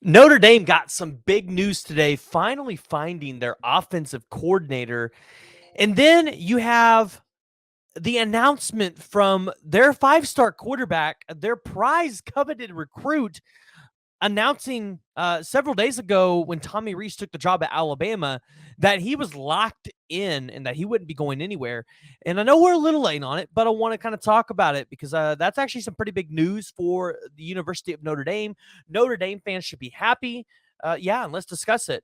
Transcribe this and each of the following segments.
Notre Dame got some big news today, finally finding their offensive coordinator. And then you have the announcement from their five-star quarterback, their prize coveted recruit, announcing several days ago when Tommy Rees took the job at Alabama that he was locked in and that he wouldn't be going anywhere. And I know we're a little late on it, but I want to kind of talk about it because that's actually some pretty big news for the University of Notre Dame. Notre Dame fans should be happy. Yeah, and let's discuss it.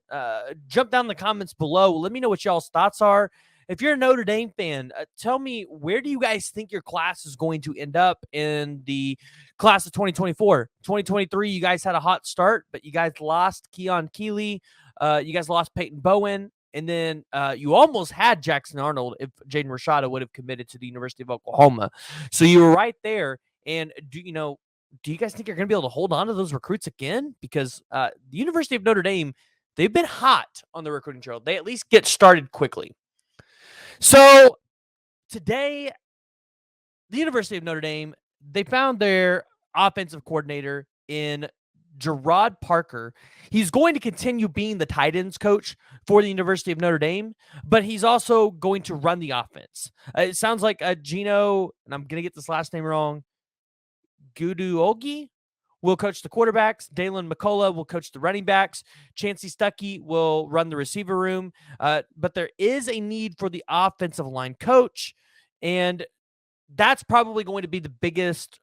Jump down in the comments below. Let me know what y'all's thoughts are. If you're a Notre Dame fan, tell me, where do you guys think your class is going to end up in the class of 2024? 2023, you guys had a hot start, but you guys lost Keon Keeley. You guys lost Peyton Bowen. And then you almost had Jackson Arnold if Jaden Rashada would have committed to the University of Oklahoma. So you were right there. And do you guys think you're going to be able to hold on to those recruits again? Because the University of Notre Dame, they've been hot on the recruiting trail. They at least get started quickly. So today, the University of Notre Dame, they found their offensive coordinator in Gerad Parker. He's going to continue being the tight ends coach for the University of Notre Dame, but he's also going to run the offense. It sounds like Gino, and I'm going to get this last name wrong, Guduogi will coach the quarterbacks. Dalen McCullough will coach the running backs. Chancey Stuckey will run the receiver room. But there is a need for the offensive line coach, and that's probably going to be the biggest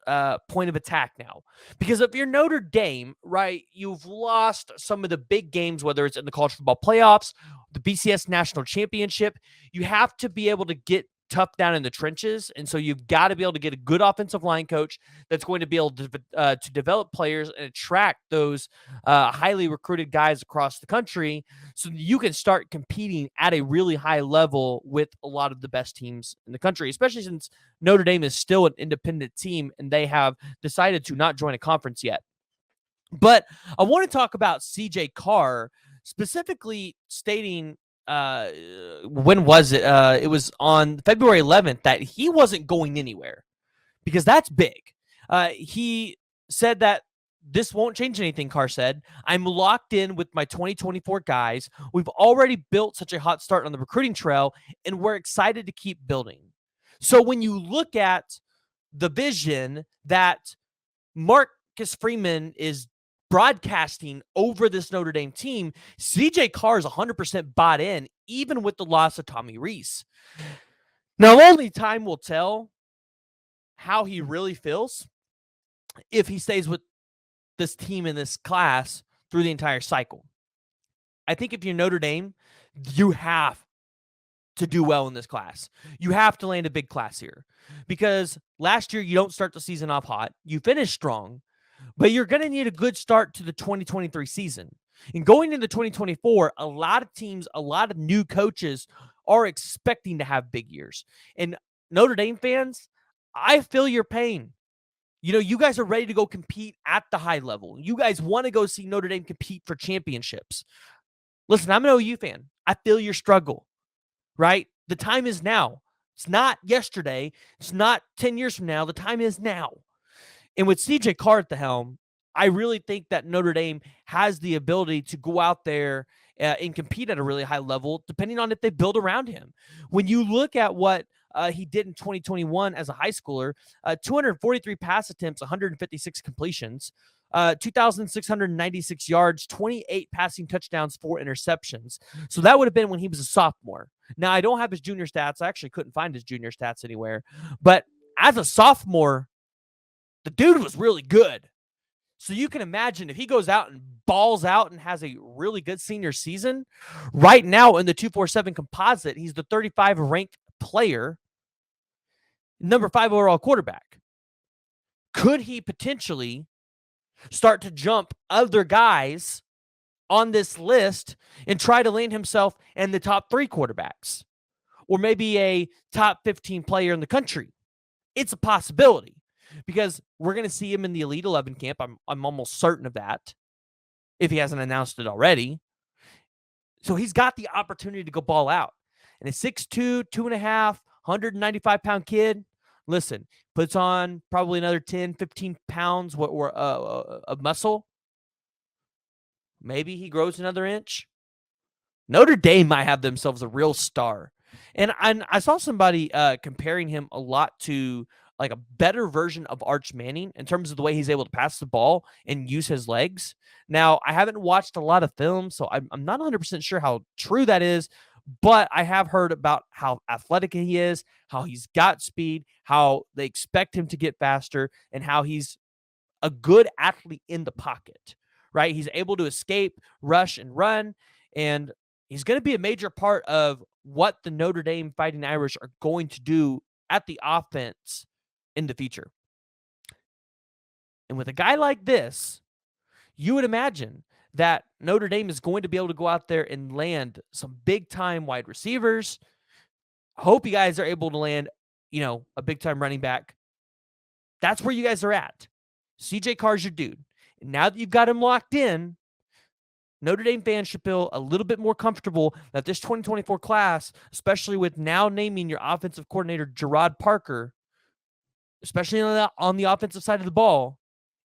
point of attack now. Because if you're Notre Dame, right, you've lost some of the big games, whether it's in the college football playoffs, the BCS national championship. You have to be able to get tough down in the trenches. And so you've got to be able to get a good offensive line coach that's going to be able to develop players and attract those highly recruited guys across the country so you can start competing at a really high level with a lot of the best teams in the country, especially since Notre Dame is still an independent team and they have decided to not join a conference yet. But I want to talk about CJ Carr, specifically stating when was it? It was on February 11th that he wasn't going anywhere because that's big. He said that this won't change anything, Carr said. I'm locked in with my 2024 guys. We've already built such a hot start on the recruiting trail, and we're excited to keep building. So when you look at the vision that Marcus Freeman is broadcasting over this Notre Dame team, CJ Carr is 100% bought in, even with the loss of Tommy Rees. Now, only time will tell how he really feels if he stays with this team in this class through the entire cycle. I think if you're Notre Dame, you have to do well in this class. You have to land a big class here because last year you don't start the season off hot. You finish strong, but you're going to need a good start to the 2023 season. And going into 2024, a lot of teams, a lot of new coaches are expecting to have big years. And Notre Dame fans, I feel your pain. You know, you guys are ready to go compete at the high level. You guys want to go see Notre Dame compete for championships. Listen, I'm an OU fan. I feel your struggle, right? The time is now. It's not yesterday. It's not 10 years from now. The time is now. And with CJ Carr at the helm, I really think that Notre Dame has the ability to go out there and compete at a really high level, depending on if they build around him. When you look at what he did in 2021 as a high schooler, 243 pass attempts, 156 completions, 2,696 yards, 28 passing touchdowns, 4 interceptions. So that would have been when he was a sophomore. Now, I don't have his junior stats. I actually couldn't find his junior stats anywhere. But as a sophomore, the dude was really good. So you can imagine if he goes out and balls out and has a really good senior season, right now in the 247 composite, he's the 35 ranked player, number 5 overall quarterback. Could he potentially start to jump other guys on this list and try to land himself in the top 3 quarterbacks or maybe a top 15 player in the country? It's a possibility because we're going to see him in the Elite 11 camp. I'm almost certain of that if he hasn't announced it already. So he's got the opportunity to go ball out. And a 6'2", 2.5, 195-pound kid, listen, puts on probably another 10, 15 pounds of muscle. maybe he grows another inch. Notre Dame might have themselves a real star. And I saw somebody comparing him a lot to like a better version of Arch Manning in terms of the way he's able to pass the ball and use his legs. Now, I haven't watched a lot of film, so I'm not 100% sure how true that is, but I have heard about how athletic he is, how he's got speed, how they expect him to get faster, and how he's a good athlete in the pocket, right? He's able to escape, rush, and run. And he's going to be a major part of what the Notre Dame Fighting Irish are going to do at the offense in the future. And with a guy like this, you would imagine that Notre Dame is going to be able to go out there and land some big time wide receivers. Hope you guys are able to land, a big time running back. That's where you guys are at. CJ Carr's your dude. And now that you've got him locked in, Notre Dame fans should feel a little bit more comfortable that this 2024 class, especially with now naming your offensive coordinator, Gerad Parker, especially on the offensive side of the ball,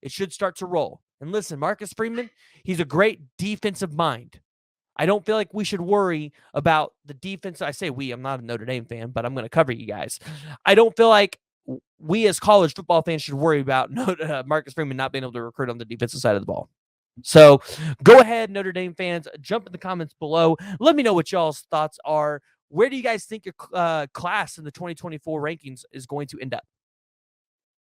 it should start to roll. And listen, Marcus Freeman, he's a great defensive mind. I don't feel like we should worry about the defense. I say we, I'm not a Notre Dame fan, but I'm going to cover you guys. I don't feel like we as college football fans should worry about Marcus Freeman not being able to recruit on the defensive side of the ball. So go ahead, Notre Dame fans, jump in the comments below. Let me know what y'all's thoughts are. Where do you guys think your class in the 2024 rankings is going to end up?